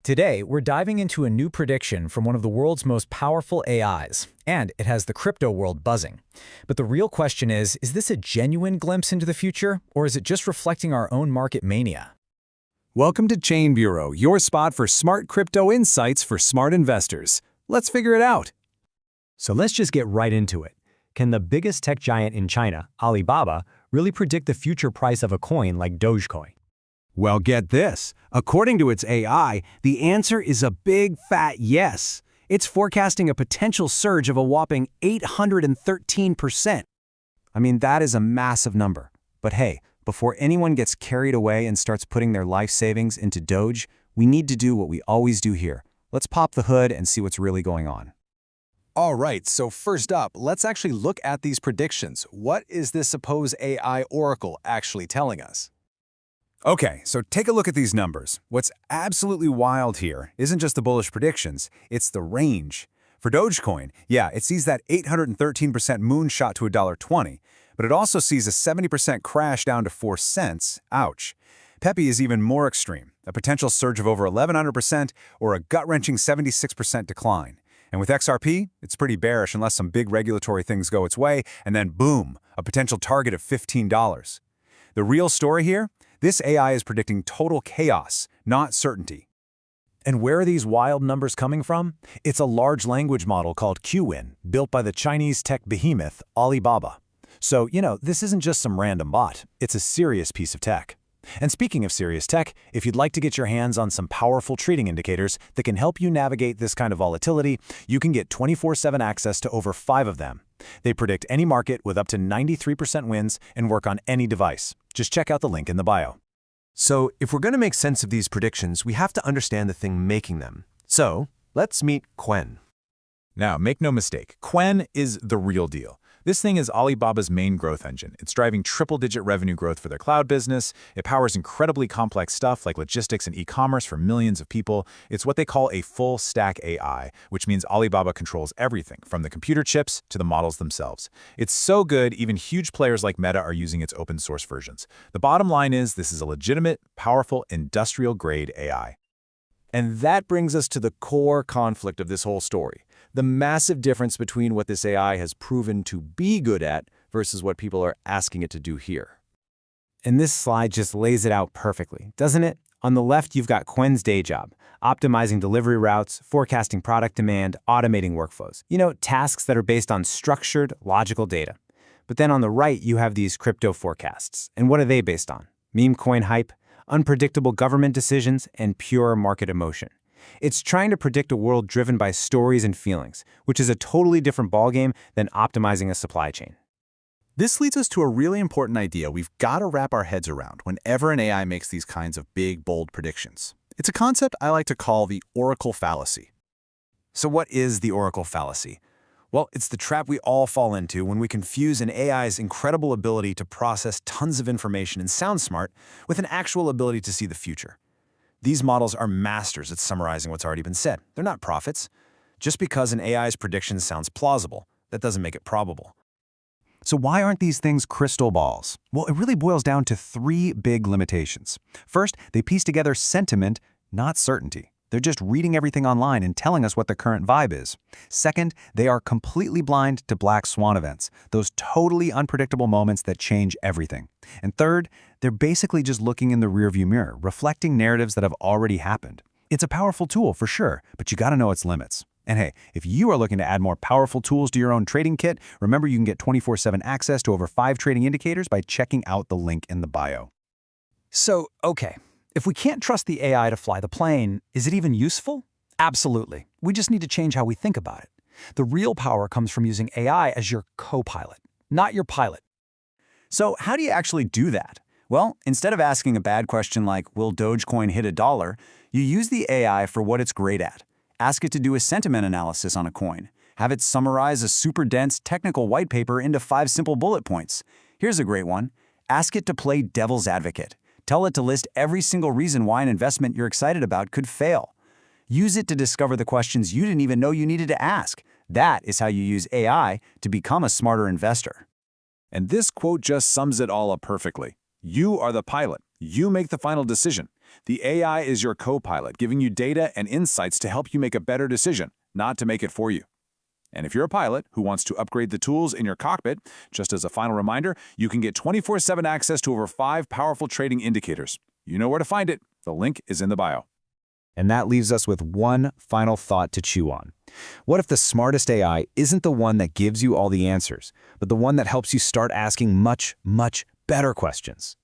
Today, we're diving into a new prediction from one of the world's most powerful AIs, and it has the crypto world buzzing. But the real question is this a genuine glimpse into the future, or is it just reflecting our own market mania? Welcome to Chain Bureau, your spot for smart crypto insights for smart investors. Let's figure it out. So let's just get right into it. Can the biggest tech giant in China, Alibaba, really predict the future price of a coin like Dogecoin? Well, get this. According to its AI, the answer is a big fat yes. It's forecasting a potential surge of a whopping 813%. I mean, that is a massive number. But hey, before anyone gets carried away and starts putting their life savings into Doge, we need to do what we always do here. Let's pop the hood and see what's really going on. All right, so first up, let's actually look at these predictions. What is this supposed AI oracle actually telling us? Okay, so take a look at these numbers. What's absolutely wild here isn't just the bullish predictions, it's the range. For Dogecoin, yeah, it sees that 813% moonshot to $1.20, but it also sees a 70% crash down to 4 cents. Ouch. Pepe is even more extreme, a potential surge of over 1,100% or a gut-wrenching 76% decline. And with XRP, it's pretty bearish unless some big regulatory things go its way, and then boom, a potential target of $15. The real story here? This AI is predicting total chaos, not certainty. And where are these wild numbers coming from? It's a large language model called Qwen, built by the Chinese tech behemoth Alibaba. So, this isn't just some random bot. It's a serious piece of tech. And speaking of serious tech, if you'd like to get your hands on some powerful trading indicators that can help you navigate this kind of volatility, you can get 24/7 access to over 5 of them. They predict any market with up to 93% wins and work on any device. Just check out the link in the bio. So, if we're going to make sense of these predictions, we have to understand the thing making them. So, let's meet Qwen. Now, make no mistake, Qwen is the real deal. This thing is Alibaba's main growth engine. It's driving triple-digit revenue growth for their cloud business. It powers incredibly complex stuff like logistics and e-commerce for millions of people. It's what they call a full-stack AI, which means Alibaba controls everything, from the computer chips to the models themselves. It's so good, even huge players like Meta are using its open-source versions. The bottom line is this is a legitimate, powerful, industrial-grade AI. And that brings us to the core conflict of this whole story. The massive difference between what this AI has proven to be good at versus what people are asking it to do here. And this slide just lays it out perfectly, doesn't it? On the left, you've got Qwen's day job, optimizing delivery routes, forecasting product demand, automating workflows. Tasks that are based on structured, logical data. But then on the right, you have these crypto forecasts. And what are they based on? Meme coin hype, unpredictable government decisions, and pure market emotion. It's trying to predict a world driven by stories and feelings, which is a totally different ballgame than optimizing a supply chain. This leads us to a really important idea we've got to wrap our heads around whenever an AI makes these kinds of big, bold predictions. It's a concept I like to call the oracle fallacy. So what is the oracle fallacy? Well, it's the trap we all fall into when we confuse an AI's incredible ability to process tons of information and sound smart with an actual ability to see the future. These models are masters at summarizing what's already been said. They're not prophets. Just because an AI's prediction sounds plausible, that doesn't make it probable. So why aren't these things crystal balls? Well, it really boils down to 3 big limitations. First, they piece together sentiment, not certainty. They're just reading everything online and telling us what the current vibe is. Second, they are completely blind to black swan events, those totally unpredictable moments that change everything. And third, they're basically just looking in the rearview mirror, reflecting narratives that have already happened. It's a powerful tool for sure, but you gotta know its limits. And hey, if you are looking to add more powerful tools to your own trading kit, remember you can get 24/7 access to over 5 trading indicators by checking out the link in the bio. So, okay, if we can't trust the AI to fly the plane, is it even useful? Absolutely. We just need to change how we think about it. The real power comes from using AI as your co-pilot, not your pilot. So how do you actually do that? Well, instead of asking a bad question like, will Dogecoin hit $1, you use the AI for what it's great at. Ask it to do a sentiment analysis on a coin. Have it summarize a super dense technical white paper into 5 simple bullet points. Here's a great one. Ask it to play devil's advocate. Tell it to list every single reason why an investment you're excited about could fail. Use it to discover the questions you didn't even know you needed to ask. That is how you use AI to become a smarter investor. And this quote just sums it all up perfectly. You are the pilot. You make the final decision. The AI is your co-pilot, giving you data and insights to help you make a better decision, not to make it for you. And if you're a pilot who wants to upgrade the tools in your cockpit, just as a final reminder, you can get 24/7 access to over 5 powerful trading indicators. You know where to find it. The link is in the bio. And that leaves us with one final thought to chew on. What if the smartest AI isn't the one that gives you all the answers, but the one that helps you start asking much, much better questions?